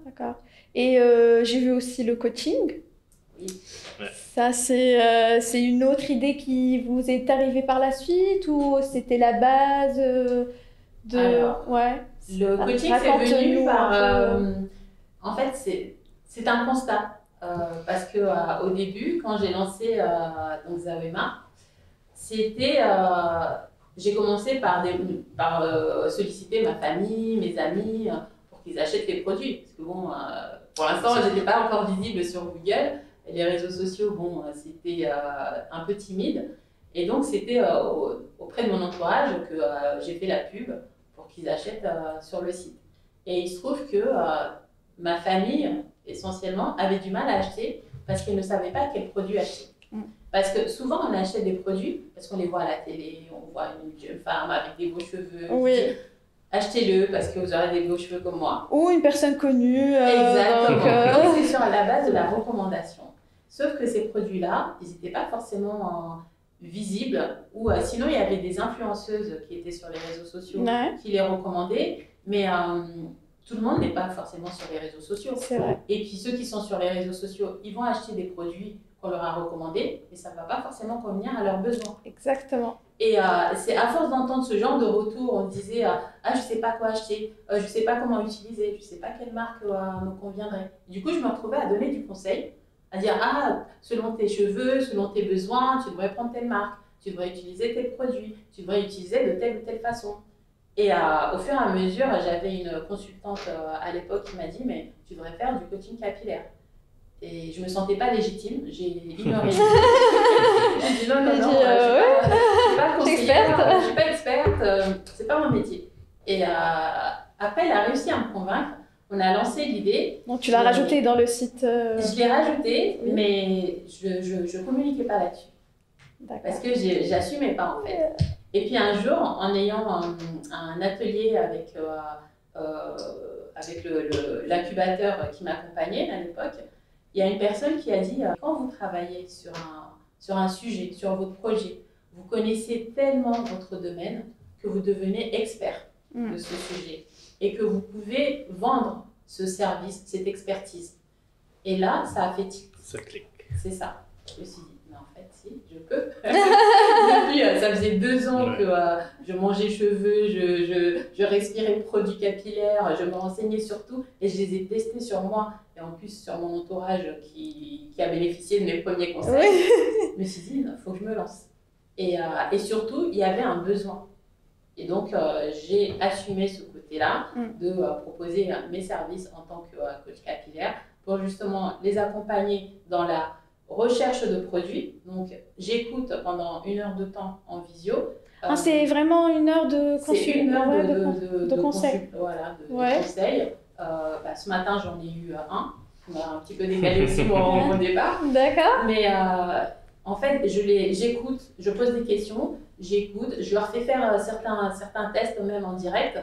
D'accord. Et j'ai vu aussi le coaching. Ouais. Ça, c'est une autre idée qui vous est arrivée par la suite ou c'était la base de... Alors, le coaching, c'est venu par... en fait, c'est un constat. Parce qu'au début, quand j'ai lancé Zawema, c'était... j'ai commencé par solliciter ma famille, mes amis, pour qu'ils achètent les produits. Parce que bon, pour l'instant, je n'étais pas encore visible sur Google. Et les réseaux sociaux, bon, c'était un peu timide. Et donc, c'était auprès de mon entourage que j'ai fait la pub pour qu'ils achètent sur le site. Et il se trouve que ma famille, essentiellement, avait du mal à acheter parce qu'ils ne savaient pas quel produit acheter. Parce que souvent, on achète des produits, parce qu'on les voit à la télé, on voit une jeune femme avec des beaux cheveux. Oui. Achetez-le parce que vous aurez des beaux cheveux comme moi. Ou une personne connue. Exactement. Donc, c'est sur la base de la recommandation. Sauf que ces produits-là, ils n'étaient pas forcément visibles. Ou sinon, il y avait des influenceuses qui étaient sur les réseaux sociaux qui les recommandaient. Mais tout le monde n'est pas forcément sur les réseaux sociaux. C'est vrai. Et puis ceux qui sont sur les réseaux sociaux, ils vont acheter des produits qu'on leur a recommandés, mais ça ne va pas forcément convenir à leurs besoins. Exactement. Et c'est à force d'entendre ce genre de retour, on disait je ne sais pas quoi acheter, je ne sais pas comment utiliser, je ne sais pas quelle marque me conviendrait. Du coup, je me retrouvais à donner du conseil, à dire selon tes cheveux, selon tes besoins, tu devrais prendre telle marque, tu devrais utiliser tel produit, tu devrais utiliser de telle ou telle façon. Et au fur et à mesure, j'avais une consultante à l'époque qui m'a dit mais tu devrais faire du coaching capillaire. Et je ne me sentais pas légitime, j'ai ignoré. J'ai dit non, je ne suis pas conseillère, je ne suis pas experte, c'est pas mon métier. Et après, elle a réussi à me convaincre, on a lancé l'idée. Donc tu l'as rajouté dans le site Je l'ai rajouté, mais je ne communiquais pas là-dessus. Parce que j'assumais pas en fait. Et puis un jour, en ayant un atelier avec l'incubateur qui m'accompagnait à l'époque, il y a une personne qui a dit quand vous travaillez sur un sujet, sur votre projet, vous connaissez tellement votre domaine que vous devenez expert de ce sujet et que vous pouvez vendre ce service, cette expertise. Et là, ça a fait tilt. Ça clique. C'est ça. Je me suis dit, mais en fait, si, je peux. Depuis, ça faisait 2 ans que je mangeais cheveux, je respirais produits capillaires, je me renseignais sur tout et je les ai testés sur moi. Et en plus, sur mon entourage qui a bénéficié de mes premiers conseils, je me suis dit, il faut que je me lance. Et surtout, il y avait un besoin. Et donc, j'ai assumé ce côté-là de proposer mes services en tant que coach capillaire pour justement les accompagner dans la recherche de produits. Donc, j'écoute pendant 1 heure de temps en visio. C'est vraiment 1 heure de conseil. C'est 1 heure de conseil. Voilà, de conseil. Ce matin, j'en ai eu un. On a un petit peu décalé aussi mon départ. D'accord. Mais en fait, j'écoute, je pose des questions, j'écoute, je leur fais faire certains tests même en direct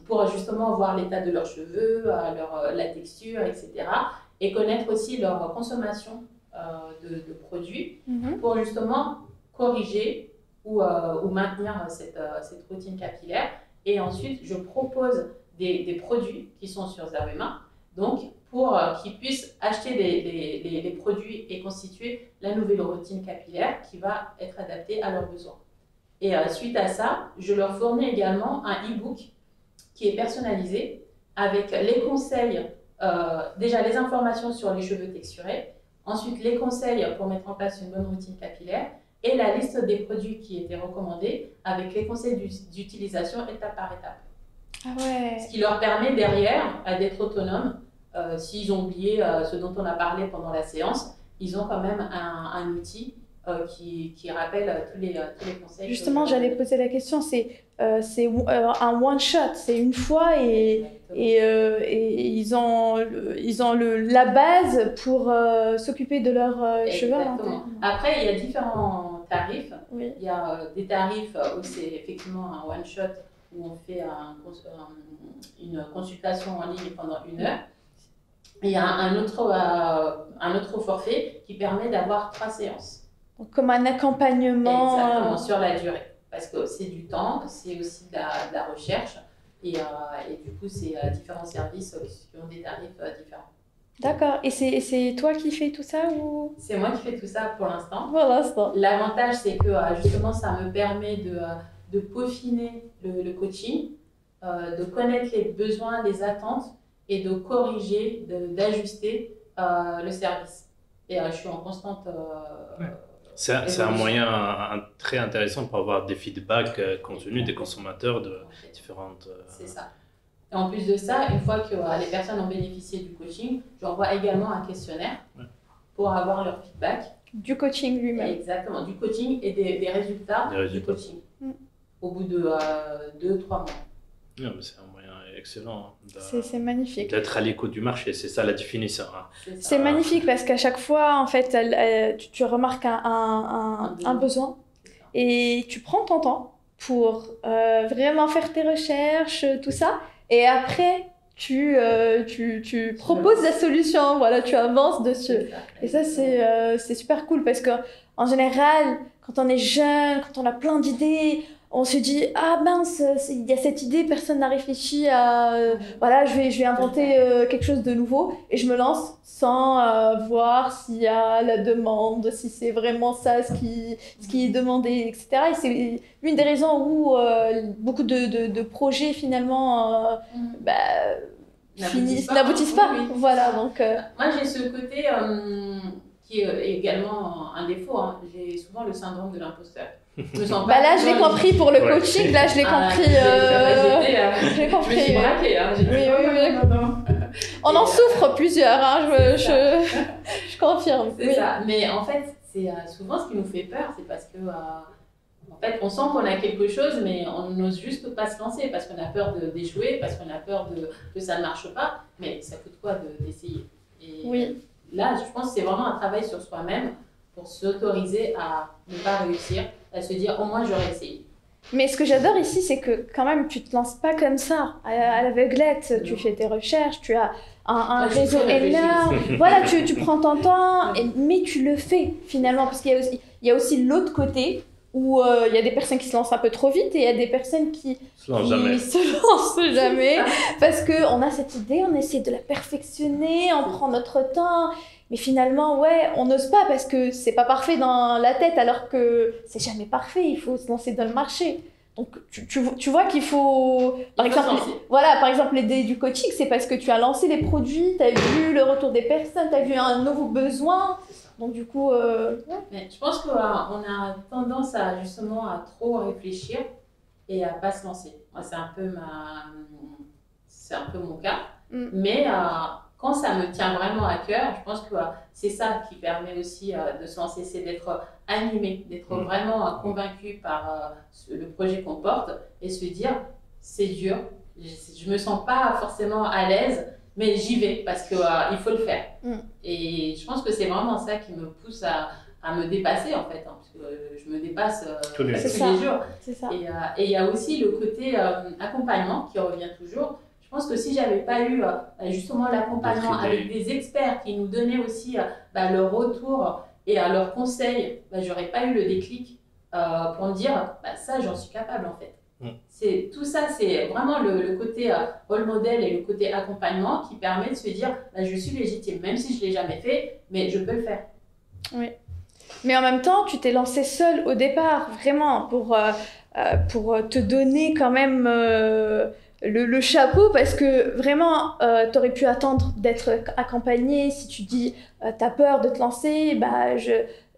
pour justement voir l'état de leurs cheveux, la texture, etc. Et connaître aussi leur consommation de produits pour justement corriger ou maintenir cette routine capillaire. Et ensuite, je propose des produits qui sont sur Zeruma, donc pour qu'ils puissent acheter les produits et constituer la nouvelle routine capillaire qui va être adaptée à leurs besoins. Et suite à ça, je leur fournis également un e-book qui est personnalisé avec les conseils, déjà les informations sur les cheveux texturés, ensuite les conseils pour mettre en place une bonne routine capillaire et la liste des produits qui étaient recommandés avec les conseils d'utilisation étape par étape. Ah ouais. Ce qui leur permet derrière d'être autonomes. S'ils ont oublié ce dont on a parlé pendant la séance, ils ont quand même un outil qui rappelle tous les conseils. Justement, j'allais poser la question, c'est un one shot, c'est une fois et ils ont la base pour s'occuper de leurs cheveux. Exactement. Après, il y a différents tarifs. Oui. Il y a des tarifs où c'est effectivement un one shot où on fait une consultation en ligne pendant 1 heure. Et il y a un autre forfait qui permet d'avoir 3 séances. Donc, comme un accompagnement. Exactement, sur la durée. Parce que c'est du temps, c'est aussi de la recherche. Et du coup, c'est différents services qui ont des tarifs différents. D'accord. Et c'est toi qui fais tout ça ou... C'est moi qui fais tout ça pour l'instant. Pour l'instant. L'avantage, c'est que justement, ça me permet de peaufiner le coaching, de connaître les besoins, les attentes et de corriger, d'ajuster le service. Et je suis en constante... C'est un moyen très intéressant pour avoir des feedbacks contenus des consommateurs de différentes... C'est ça. Et en plus de ça, une fois que les personnes ont bénéficié du coaching, j'envoie également un questionnaire pour avoir leur feedback. Du coaching lui-même. Exactement, du coaching et des résultats du coaching. Au bout de 2-3 mois. Non, mais c'est un moyen excellent. C'est magnifique. D'être à l'écoute du marché, c'est ça la définition. C'est magnifique parce qu'à chaque fois, en fait, tu remarques un besoin et tu prends ton temps pour vraiment faire tes recherches, tout ça. Et après, tu proposes la solution, voilà, tu avances dessus. Et ça, c'est super cool parce qu'en général, quand on est jeune, quand on a plein d'idées, on se dit « Ah mince, il y a cette idée, personne n'a réfléchi à... voilà, je vais inventer quelque chose de nouveau. » Et je me lance sans voir s'il y a la demande, si c'est vraiment ça ce qui est demandé, etc. Et c'est l'une des raisons où beaucoup de projets finalement n'aboutissent pas. Oui. Voilà, donc... Moi, j'ai ce côté qui est également un défaut. Hein. J'ai souvent le syndrome de l'imposteur. Là, je l'ai compris pour le coaching. Là, je l'ai compris. Je l'ai compris. Je me suis braquée. Hein. Oui. On en souffre plusieurs. Hein. Je confirme. C'est ça. Mais en fait, c'est souvent ce qui nous fait peur, c'est parce que en fait, on sent qu'on a quelque chose, mais on n'ose juste pas se lancer parce qu'on a peur d'échouer, parce qu'on a peur que ça ne marche pas. Mais ça coûte quoi d'essayer? Et là, je pense que c'est vraiment un travail sur soi-même pour s'autoriser à ne pas réussir, à se dire au moins j'aurais essayé. Mais ce que j'adore ici, c'est que quand même tu te lances pas comme ça à l'aveuglette. Tu fais tes recherches, tu as un réseau énorme. Voilà, tu prends ton temps, mais tu le fais finalement parce qu'il y a aussi l'autre côté où il y a des personnes qui se lancent un peu trop vite et il y a des personnes qui se lancent jamais parce que on a cette idée, on essaie de la perfectionner, on prend notre temps. Mais finalement, on n'ose pas parce que c'est pas parfait dans la tête, alors que c'est jamais parfait, il faut se lancer dans le marché. Donc, tu vois qu'il faut... Par exemple, l'idée du coaching, c'est parce que tu as lancé les produits, tu as vu le retour des personnes, tu as vu un nouveau besoin. Donc, du coup... Mais je pense qu'on a tendance à, justement, à trop réfléchir et à pas se lancer. Moi, c'est un peu mon cas. Mais... quand ça me tient vraiment à cœur, je pense que c'est ça qui permet aussi de se lancer, c'est d'être animé, d'être vraiment convaincu par le projet qu'on porte et se dire c'est dur, je me sens pas forcément à l'aise, mais j'y vais parce que il faut le faire. Et je pense que c'est vraiment ça qui me pousse à me dépasser en fait, hein, parce que je me dépasse tous les jours. Et il y a aussi le côté accompagnement qui revient toujours. Je pense que si j'avais pas eu justement l'accompagnement avec des experts qui nous donnaient aussi leur retour et leurs conseils, j'aurais pas eu le déclic pour me dire ça j'en suis capable en fait. Tout ça, c'est vraiment le côté role model et le côté accompagnement qui permet de se dire je suis légitime, même si je l'ai jamais fait, mais je peux le faire. Oui. Mais en même temps, tu t'es lancée seule au départ, vraiment, pour te donner quand même... Le chapeau parce que vraiment t'aurais pu attendre d'être accompagnée. Si tu dis t'as peur de te lancer,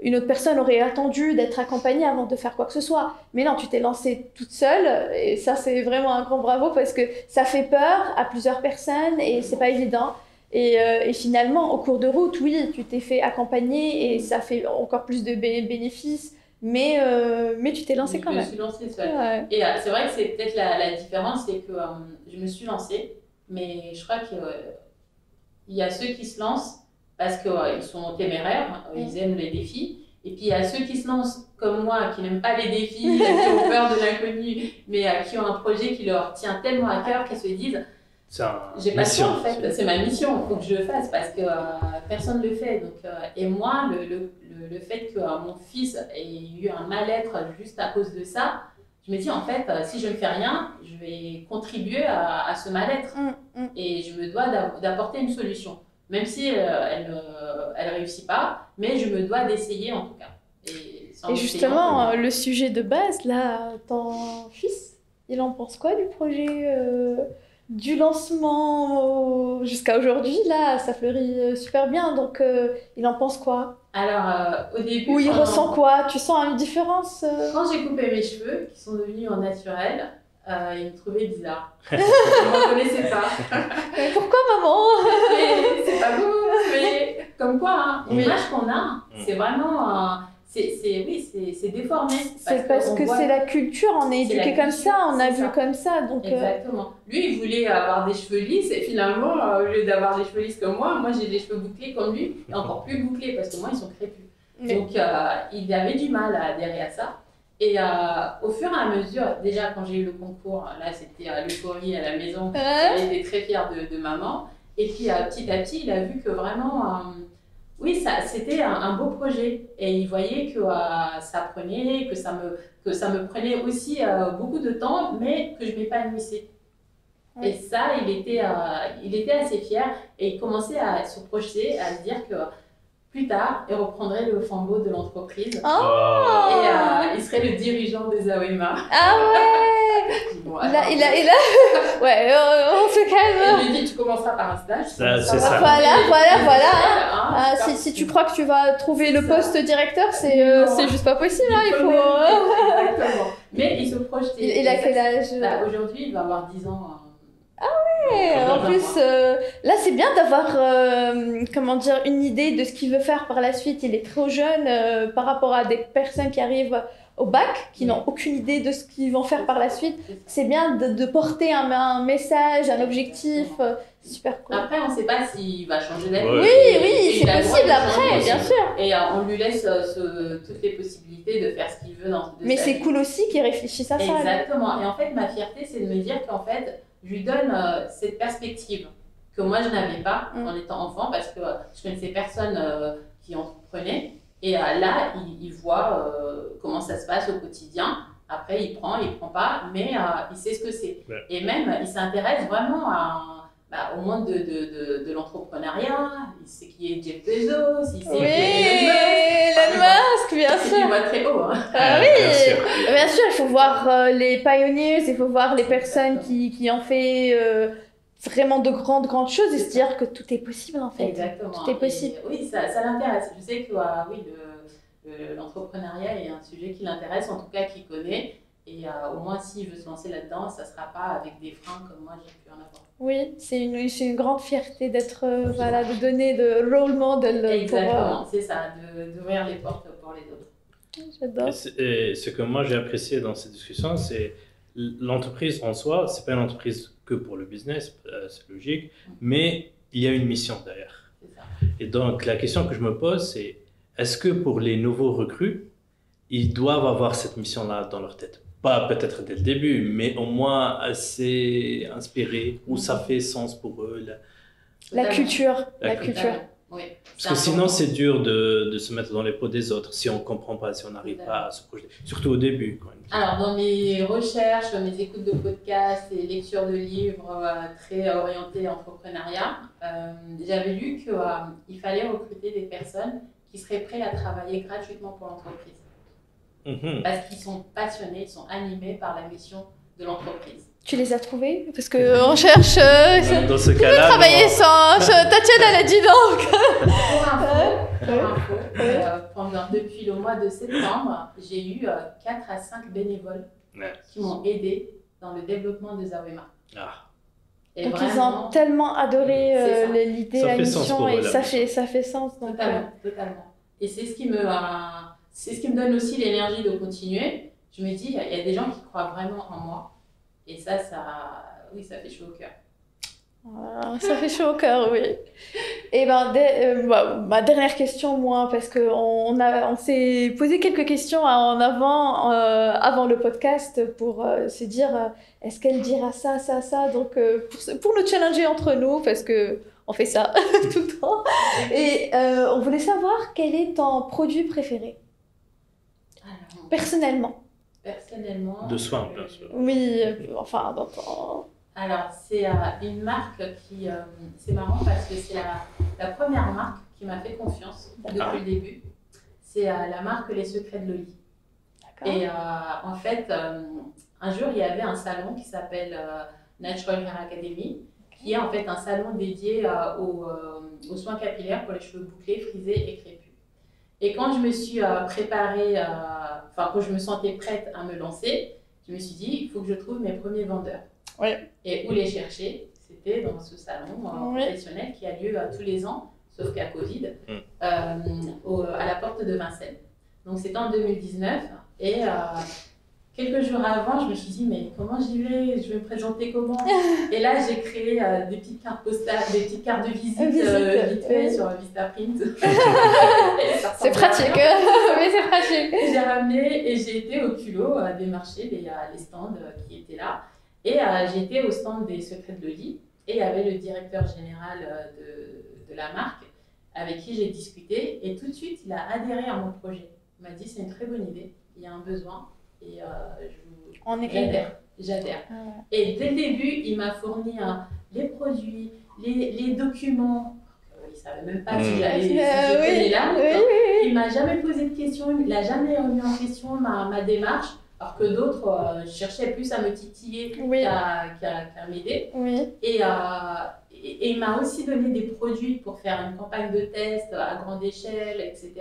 une autre personne aurait attendu d'être accompagnée avant de faire quoi que ce soit. Mais non, tu t'es lancée toute seule et ça c'est vraiment un grand bravo parce que ça fait peur à plusieurs personnes et c'est pas évident. Et finalement au cours de route, oui, tu t'es fait accompagner et ça fait encore plus de bénéfices. Mais tu t'es lancée quand même. Je me suis lancée seule. Ouais. Et c'est vrai que c'est peut-être la différence, c'est que je me suis lancée, mais je crois qu'il y a ceux qui se lancent parce qu'ils sont téméraires, ils aiment les défis. Et puis il y a ceux qui se lancent comme moi, qui n'aiment pas les défis, qui ont peur de l'inconnu, mais qui ont un projet qui leur tient tellement à cœur qu'ils se disent j'ai pas le choix en fait, c'est ma mission, il faut que je le fasse parce que personne ne le fait. Donc, et moi, le fait que mon fils ait eu un mal-être juste à cause de ça, je me dis en fait, si je ne fais rien, je vais contribuer à ce mal-être. Et je me dois d'apporter une solution. Même si elle réussit pas, mais je me dois d'essayer en tout cas. Et justement, le sujet de base, là, ton fils, il en pense quoi du projet du lancement jusqu'à aujourd'hui, là, ça fleurit super bien, donc il en pense quoi? Alors, au début... Ou il ressent quoi? Tu sens une différence Quand j'ai coupé mes cheveux, qui sont devenus en naturel, il me trouvait bizarre. Je ne me reconnaissais pas. Pourquoi, maman? C'est pas beau, mais comme quoi, hein, l'image qu'on a, c'est vraiment... c'est déformé. C'est parce que c'est la culture, on est éduqué comme ça, on a vu comme ça. Donc, exactement. Lui, il voulait avoir des cheveux lisses et finalement, au lieu d'avoir des cheveux lisses comme moi j'ai des cheveux bouclés comme lui et encore plus bouclés parce que moi, ils sont crépus. Donc, il avait du mal à adhérer à ça. Et au fur et à mesure, déjà quand j'ai eu le concours, là c'était l'euphorie à la maison, elle était très fière de maman. Et puis petit à petit, il a vu que vraiment, oui, c'était un beau projet. Et il voyait que ça prenait, que ça me prenait aussi beaucoup de temps, mais que je m'épanouissais. Oui. Et ça, il était assez fier et il commençait à se projeter, à se dire que plus tard, il reprendrait le flambeau de l'entreprise. Oh. Et il serait le dirigeant des AOEMA. Ah ouais. Bon, il a... Ouais, on se calme. Il lui dit, tu commenceras par un stage. C'est ça. Voilà. Si tu crois que tu vas trouver le poste directeur, c'est juste pas possible. Il faut... Exactement. Mais il se projetait. Il a quel âge? Aujourd'hui, il va avoir 10 ans. Ah ouais, en plus, là c'est bien d'avoir comment dire, une idée de ce qu'il veut faire par la suite. Il est trop jeune par rapport à des personnes qui arrivent au bac, qui n'ont aucune idée de ce qu'ils vont faire par la suite. C'est bien de porter un message, un objectif. Super cool. Après, on ne sait pas s'il va changer d'avis. Oui, c'est possible après, bien sûr. Et on lui laisse toutes les possibilités de faire ce qu'il veut dans Mais c'est cool aussi qu'il réfléchisse à ça. Exactement. Et en fait, ma fierté, c'est de me dire qu'en fait, je lui donne cette perspective que moi je n'avais pas en étant enfant parce que je connaissais personne qui entreprenait. Et là, il voit comment ça se passe au quotidien. Après, il prend pas, mais il sait ce que c'est. Ouais. Et même, il s'intéresse vraiment au monde de l'entrepreneuriat. Il sait qui est Jeff Bezos, il sait qui est Elon Musk, bien sûr. Il voit très haut. Hein. Bien sûr, il faut voir les pioneers, il faut voir les personnes qui ont fait vraiment de grandes choses et se dire que tout est possible en fait. Exactement. Tout est possible. Et, oui, ça l'intéresse. Je sais que l'entrepreneuriat est un sujet qui l'intéresse, en tout cas qu'il connaît. Et au moins, s'il veut se lancer là-dedans, ça ne sera pas avec des freins comme moi j'ai pu en avoir. Oui, c'est une grande fierté d'être, de donner de role model. Exactement, c'est ça, d'ouvrir les portes pour les autres. J'adore. Et ce que moi j'ai apprécié dans cette discussion, c'est l'entreprise en soi, c'est pas une entreprise que pour le business, c'est logique, mais il y a une mission derrière. C'est ça. Et donc la question que je me pose, c'est est-ce que pour les nouveaux recrues, ils doivent avoir cette mission-là dans leur tête? Pas peut-être dès le début, mais au moins assez inspiré, où ça fait sens pour eux. La culture. Oui. Parce que sinon, c'est dur de se mettre dans les peaux des autres si on ne comprend pas, si on n'arrive pas à se projeter. Surtout au début. Alors, dans mes recherches, mes écoutes de podcasts et lectures de livres très orientés entrepreneuriat, j'avais lu qu'il fallait recruter des personnes qui seraient prêtes à travailler gratuitement pour l'entreprise. Parce qu'ils sont passionnés, ils sont animés par la mission de l'entreprise. Tu les as trouvés? Parce qu'on cherche... dans ce cas-là... travailler sans... Tatiana, elle a dit donc. Depuis le mois de septembre, j'ai eu 4 à 5 bénévoles qui m'ont aidé dans le développement des AOEMA. Et donc vraiment, ils ont tellement adoré l'idée, la mission, et ça fait sens. Donc, totalement. Et c'est ce qui me donne aussi l'énergie de continuer. Je me dis, il y a des gens qui croient vraiment en moi. Et ça fait chaud au cœur. Voilà, ça fait chaud au cœur, oui. Et ma dernière question, moi, parce qu'on s'est posé quelques questions avant le podcast pour se dire, est-ce qu'elle dira ça? Donc, pour nous challenger entre nous, parce qu'on fait ça tout le temps. Et on voulait savoir quel est ton produit préféré? Personnellement. De soins, bien sûr. Oui, enfin, dans ton... Alors, c'est une marque qui... c'est marrant parce que c'est la première marque qui m'a fait confiance depuis le début. C'est la marque Les Secrets de Loli. Et en fait, un jour, il y avait un salon qui s'appelle Natural Hair Academy, qui est en fait un salon dédié aux soins capillaires pour les cheveux bouclés, frisés et crépus. Et quand je me suis préparée, quand je me sentais prête à me lancer, je me suis dit, il faut que je trouve mes premiers vendeurs. Oui. Et où les chercher? C'était dans ce salon professionnel qui a lieu tous les ans, sauf qu'à Covid, à la porte de Vincennes. Donc c'était en 2019 et quelques jours avant, je me suis dit mais comment j'y vais? Je vais me présenter comment? Et là j'ai créé des petites cartes postales, des petites cartes de visite vite fait sur Vistaprint. C'est pratique, mais c'est pratique. J'ai ramené et j'ai été au culot démarcher les stands qui étaient là. Et j'ai été au stand des Secrets de Loli et il y avait le directeur général de la marque avec qui j'ai discuté et tout de suite il a adhéré à mon projet. Il m'a dit c'est une très bonne idée, il y a un besoin et j'adhère. Ah ouais. Et dès le début, il m'a fourni les produits, les documents. Il ne savait même pas si je tenais là. Il ne m'a jamais posé de questions, il n'a jamais remis en question ma démarche. Alors que d'autres cherchaient plus à me titiller qu'à m'aider. Oui. Et il m'a aussi donné des produits pour faire une campagne de test à grande échelle, etc.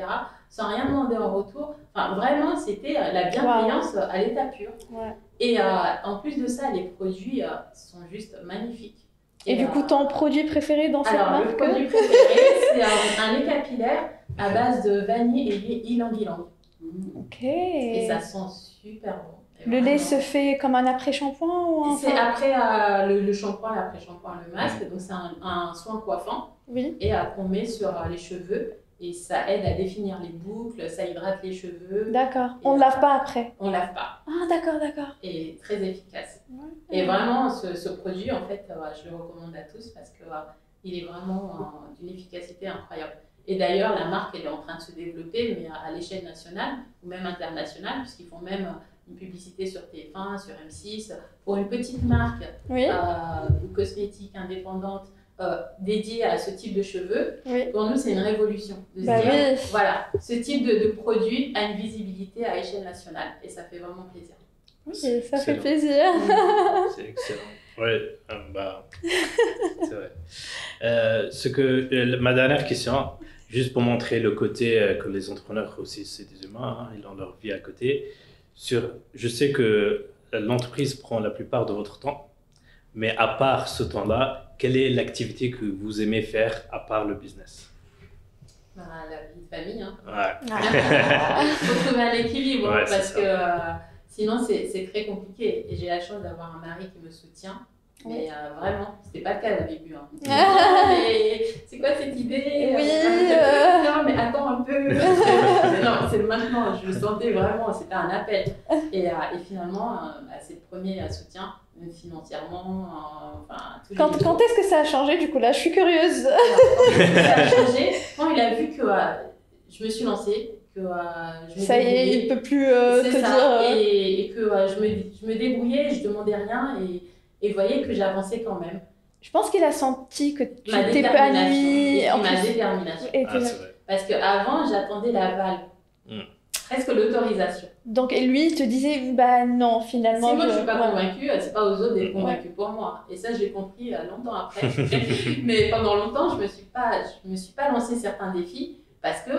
Sans rien demander en retour. Enfin, vraiment, c'était la bienveillance à l'état pur. Ouais. Et en plus de ça, les produits sont juste magnifiques. Et du coup, ton produit préféré dans cette marque? Le produit préféré, c'est un lait capillaire à base de vanille et lait ylang-ylang. Ok. Et ça sent super bon. Le lait se fait comme un après-shampoing ou C'est après le shampoing, l'après-shampoing, le masque. Donc c'est un soin coiffant et qu'on met sur les cheveux. Et ça aide à définir les boucles, ça hydrate les cheveux. D'accord. On ne lave pas après? On ne lave pas. Ah d'accord. Et très efficace. Ouais. Et vraiment, ce produit, en fait, je le recommande à tous parce qu'il est vraiment d'une efficacité incroyable. Et d'ailleurs, la marque, elle est en train de se développer, mais à l'échelle nationale ou même internationale, puisqu'ils font même une publicité sur TF1, sur M6, pour une petite marque cosmétique indépendante dédiée à ce type de cheveux. Oui. Pour nous, c'est une révolution de se dire, voilà, ce type de produit a une visibilité à échelle nationale et ça fait vraiment plaisir. Oui, ça fait plaisir. C'est excellent. Oui, c'est vrai. Ma dernière question, juste pour montrer le côté que les entrepreneurs aussi, c'est des humains, ils ont leur vie à côté. Je sais que l'entreprise prend la plupart de votre temps, mais à part ce temps-là, quelle est l'activité que vous aimez faire à part le business? La vie de famille. Hein. Ouais. Il faut trouver un équilibre parce que sinon c'est très compliqué. Et j'ai la chance d'avoir un mari qui me soutient. Mais vraiment, c'était pas le cas au début. Hein. Mais c'est quoi cette idée? Non, mais attends un peu. Non, c'est maintenant. Je le sentais vraiment. C'était un appel. Et finalement, c'est le premier soutien, même financièrement. Quand est-ce que ça a changé? Du coup, là, je suis curieuse. Ça a changé quand il a vu que je me suis lancée. Ça y est, il ne peut plus te dire. Et que je me débrouillais, je demandais rien. Et vous voyez que j'avançais quand même. Je pense qu'il a senti que tu t'épanouis. Ma détermination. C'est vrai. Parce qu'avant, j'attendais l'aval. Presque l'autorisation. Donc, et lui, il te disait, non, finalement. Si moi, je ne suis pas convaincue, c'est pas aux autres d'être convaincus pour moi. Et ça, j'ai compris longtemps après. Mais pendant longtemps, je me suis pas lancé certains défis parce que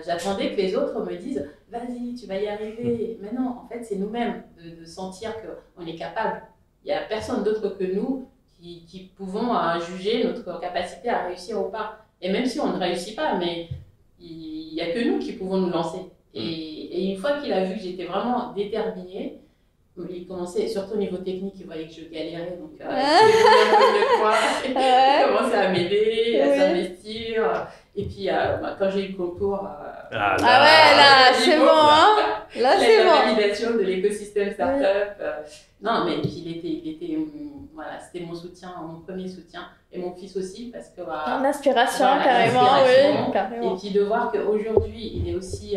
j'attendais que les autres me disent, vas-y, tu vas y arriver. Mais non, en fait, c'est nous-mêmes de sentir qu'on est capable. Il n'y a personne d'autre que nous qui pouvons juger notre capacité à réussir ou pas. Et même si on ne réussit pas, mais il n'y a que nous qui pouvons nous lancer. Et une fois qu'il a vu que j'étais vraiment déterminée, il commençait, surtout au niveau technique, il voyait que je galérais. Donc, il commençait à m'aider, à s'investir. Et puis, quand j'ai eu le concours, là, c'est bon, hein. Là, c'est bon. La validation de l'écosystème startup. Non, mais puis il était c'était mon soutien, mon premier soutien. Et mon fils aussi, parce que... Une inspiration, carrément. Et puis de voir qu'aujourd'hui, il est aussi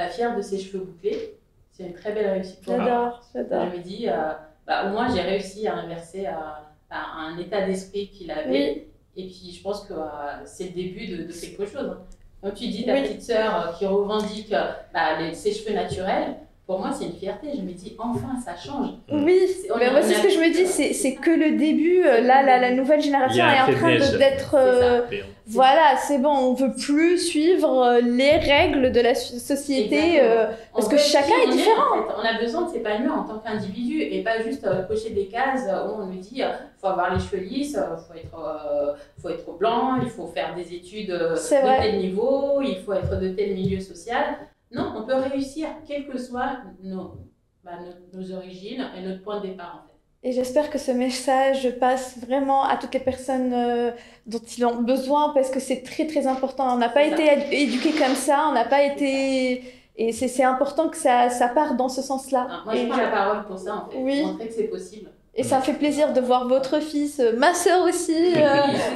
fier de ses cheveux bouclés. C'est une très belle réussite pour moi. J'adore. Je me dis, au moins, j'ai réussi à inverser un état d'esprit qu'il avait. Oui. Et puis, je pense que c'est le début de quelque chose. Comme tu dis, ta petite sœur qui revendique ses cheveux naturels, pour moi, c'est une fierté. Je me dis, enfin, ça change. Oui, moi, c'est ce que je me dis, c'est que le début. Là, la nouvelle génération est en train d'être... voilà, c'est bon, on ne veut plus suivre les règles de la société parce que chacun est différent. En fait. On a besoin de s'épanouir en tant qu'individu et pas juste cocher des cases où on nous dit faut avoir les cheveux lisses, faut être blanc, il faut faire des études de tel niveau, il faut être de tel milieu social. Non, on peut réussir, quelles que soient nos origines et notre point de départ, en fait. Et j'espère que ce message passe vraiment à toutes les personnes dont ils ont besoin, parce que c'est très très important. On n'a pas été éduqués comme ça, on n'a pas été... Et c'est important que ça parte dans ce sens-là. Moi, je prends la parole pour ça, en fait, oui. Pour montrer que c'est possible. Et ça me fait plaisir de voir votre fils, ma sœur aussi,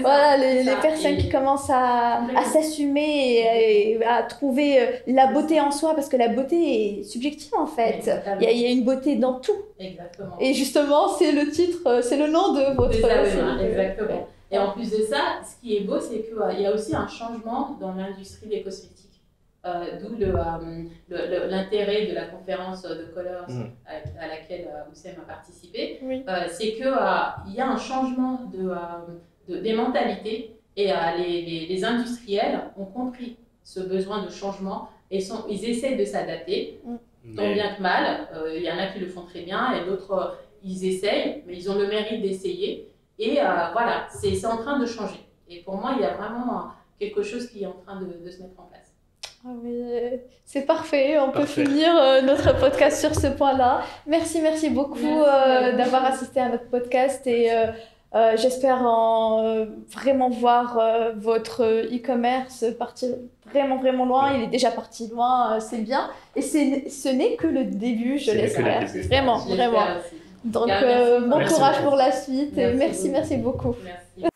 voilà, les personnes qui commencent à s'assumer et à trouver la beauté en soi, parce que la beauté est subjective en fait. Il y a une beauté dans tout. Exactement. Et justement, c'est le titre, c'est le nom de votre série. Exactement. Et en plus de ça, ce qui est beau, c'est qu'il y a aussi un changement dans l'industrie des cosmétiques. D'où l'intérêt de la conférence de Colors à laquelle Oussem a participé. Oui. C'est qu'il y a un changement des mentalités et les industriels ont compris ce besoin de changement et ils essaient de s'adapter, tant bien que mal. Il y en a qui le font très bien et d'autres, ils essayent, mais ils ont le mérite d'essayer. Et voilà, c'est en train de changer. Et pour moi, il y a vraiment quelque chose qui est en train de se mettre en place. Ah oui, c'est parfait, on peut finir notre podcast sur ce point-là. Merci beaucoup d'avoir assisté à notre podcast et j'espère vraiment voir votre e-commerce partir vraiment loin. Il est déjà parti loin, c'est bien. Et ce n'est que le début, je l'espère. Vraiment. Donc bon courage pour la suite. Merci beaucoup. Merci.